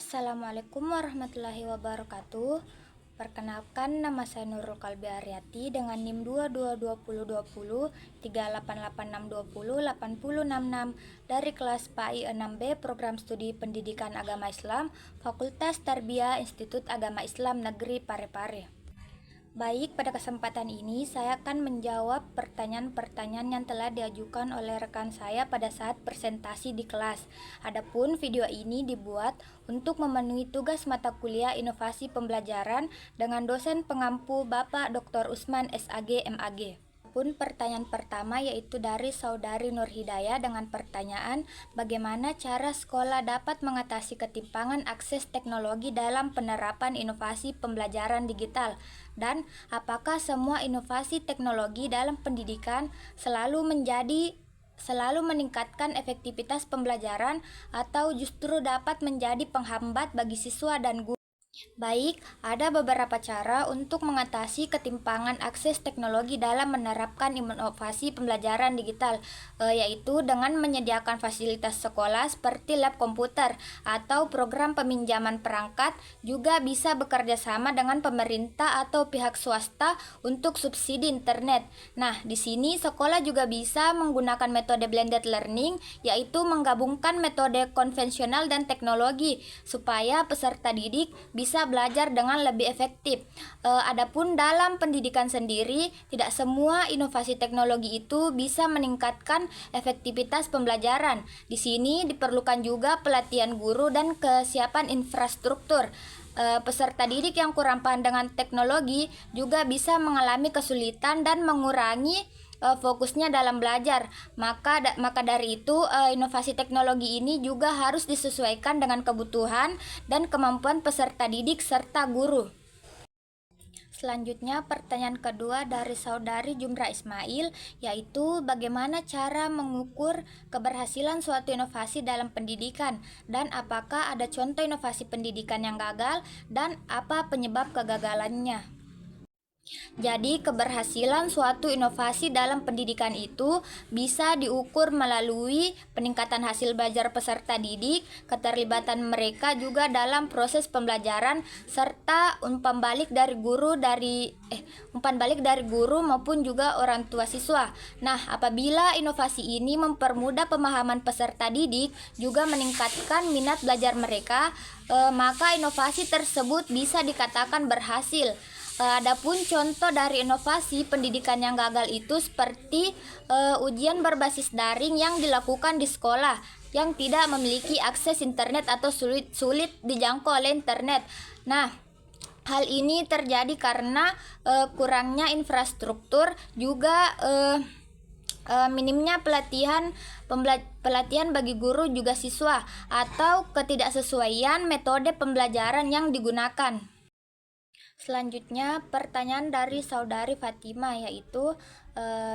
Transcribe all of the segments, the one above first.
Assalamualaikum warahmatullahi wabarakatuh. Perkenalkan, nama saya Nurul Kalbi Aryati dengan NIM 222020 38862080066 dari kelas PAI 6B Program Studi Pendidikan Agama Islam Fakultas Tarbiyah Institut Agama Islam Negeri Parepare. Baik, pada kesempatan ini saya akan menjawab pertanyaan-pertanyaan yang telah diajukan oleh rekan saya pada saat presentasi di kelas. Adapun video ini dibuat untuk memenuhi tugas mata kuliah Inovasi Pembelajaran dengan dosen pengampu Bapak Dr. Usman SAG MAG. Pertanyaan pertama yaitu dari saudari Nur Hidayah dengan pertanyaan bagaimana cara sekolah dapat mengatasi ketimpangan akses teknologi dalam penerapan inovasi pembelajaran digital, dan apakah semua inovasi teknologi dalam pendidikan selalu meningkatkan efektivitas pembelajaran atau justru dapat menjadi penghambat bagi siswa dan guru. Baik, ada beberapa cara untuk mengatasi ketimpangan akses teknologi dalam menerapkan inovasi pembelajaran digital, yaitu dengan menyediakan fasilitas sekolah seperti lab komputer atau program peminjaman perangkat, juga bisa bekerja sama dengan pemerintah atau pihak swasta untuk subsidi internet. Nah, di sini sekolah juga bisa menggunakan metode blended learning, yaitu menggabungkan metode konvensional dan teknologi supaya peserta didik bisa belajar dengan lebih efektif. Adapun dalam pendidikan sendiri, tidak semua inovasi teknologi itu bisa meningkatkan efektivitas pembelajaran. Di sini diperlukan juga pelatihan guru dan kesiapan infrastruktur. Peserta didik yang kurang paham dengan teknologi juga bisa mengalami kesulitan dan mengurangi fokusnya dalam belajar. Maka dari itu inovasi teknologi ini juga harus disesuaikan dengan kebutuhan dan kemampuan peserta didik serta guru. Selanjutnya, pertanyaan kedua dari saudari Jumra Ismail, yaitu bagaimana cara mengukur keberhasilan suatu inovasi dalam pendidikan, dan apakah ada contoh inovasi pendidikan yang gagal dan apa penyebab kegagalannya. Jadi, keberhasilan suatu inovasi dalam pendidikan itu bisa diukur melalui peningkatan hasil belajar peserta didik, keterlibatan mereka juga dalam proses pembelajaran, serta umpan balik dari guru maupun juga orang tua siswa. Nah, apabila inovasi ini mempermudah pemahaman peserta didik, juga meningkatkan minat belajar mereka, maka inovasi tersebut bisa dikatakan berhasil. Adapun contoh dari inovasi pendidikan yang gagal itu seperti ujian berbasis daring yang dilakukan di sekolah yang tidak memiliki akses internet atau sulit dijangkau oleh internet. Nah, hal ini terjadi karena kurangnya infrastruktur, juga minimnya pelatihan bagi guru juga siswa, atau ketidaksesuaian metode pembelajaran yang digunakan. Selanjutnya, pertanyaan dari saudari Fatima, yaitu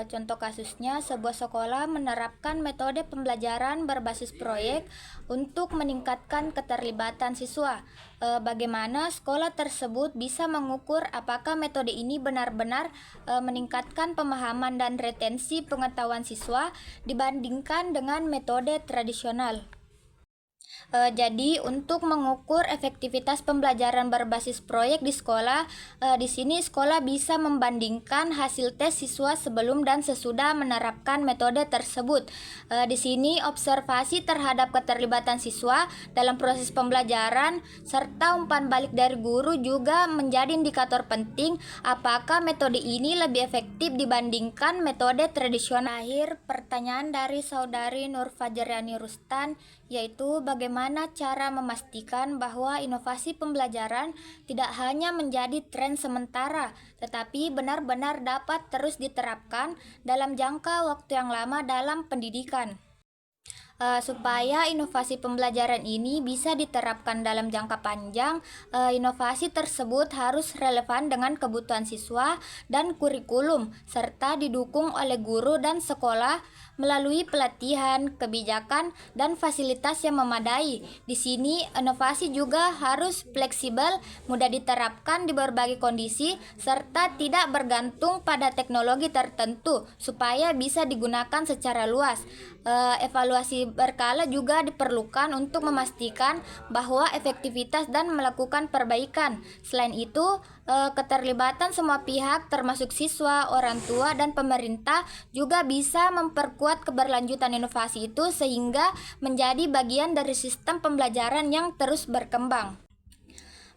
contoh kasusnya sebuah sekolah menerapkan metode pembelajaran berbasis proyek untuk meningkatkan keterlibatan siswa. Bagaimana sekolah tersebut bisa mengukur apakah metode ini benar-benar meningkatkan pemahaman dan retensi pengetahuan siswa dibandingkan dengan metode tradisional? Jadi untuk mengukur efektivitas pembelajaran berbasis proyek di sekolah, di sini sekolah bisa membandingkan hasil tes siswa sebelum dan sesudah menerapkan metode tersebut. Di sini observasi terhadap keterlibatan siswa dalam proses pembelajaran serta umpan balik dari guru juga menjadi indikator penting apakah metode ini lebih efektif dibandingkan metode tradisional. Akhir, pertanyaan dari saudari Nur Fajriani Rustan, yaitu bagaimana cara memastikan bahwa inovasi pembelajaran tidak hanya menjadi tren sementara, tetapi benar-benar dapat terus diterapkan dalam jangka waktu yang lama dalam pendidikan. Supaya inovasi pembelajaran ini bisa diterapkan dalam jangka panjang, inovasi tersebut harus relevan dengan kebutuhan siswa dan kurikulum, serta didukung oleh guru dan sekolah melalui pelatihan, kebijakan, dan fasilitas yang memadai. Di sini, inovasi juga harus fleksibel, mudah diterapkan di berbagai kondisi, serta tidak bergantung pada teknologi tertentu supaya bisa digunakan secara luas. Evaluasi berkala juga diperlukan untuk memastikan bahwa efektivitas dan melakukan perbaikan. Selain itu, keterlibatan semua pihak termasuk siswa, orang tua, dan pemerintah juga bisa memperkuat keberlanjutan inovasi itu sehingga menjadi bagian dari sistem pembelajaran yang terus berkembang.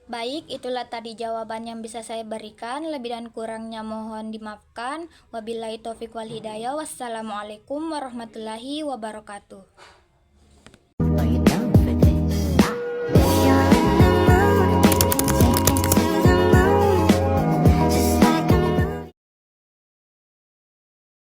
Baik, itulah tadi jawaban yang bisa saya berikan. Lebih dan kurangnya mohon dimaafkan. Wabillahi taufiq wal hidayah. Wassalamualaikum warahmatullahi wabarakatuh.